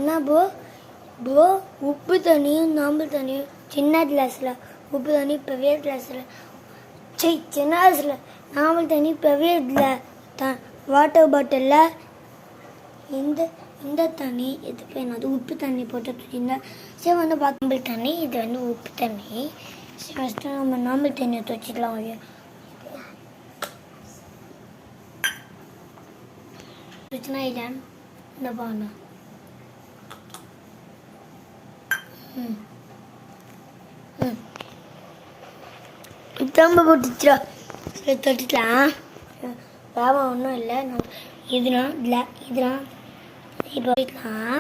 என்ன ப்ரோ உப்பு தண்ணியும் நாம்பல் தண்ணியும் சின்ன கிளாஸில், உப்பு தண்ணி பெரிய கிளாஸில், சின்ன கிளாஸில் நாம்பல் தண்ணி பெரிய வாட்டர் பாட்டிலில் இந்த தண்ணி இது என்னது உப்பு தண்ணி போட்டு தூக்கிங்க. சரி வந்து நாம்பல் தண்ணி, இது வந்து உப்பு தண்ணி. சரி ஃபஸ்ட்டு நம்ம நாம்பல் தண்ணியை துவச்சிக்கலாம். பிரச்சனை இல்லைன்னு இந்த பாருங்க. திரும்ப போட்டுச்சா சரி தொட்டுக்கலாம். லாபம் ஒன்றும் இல்லை. இதெல்லாம் இப்போ போய்க்கலாம்.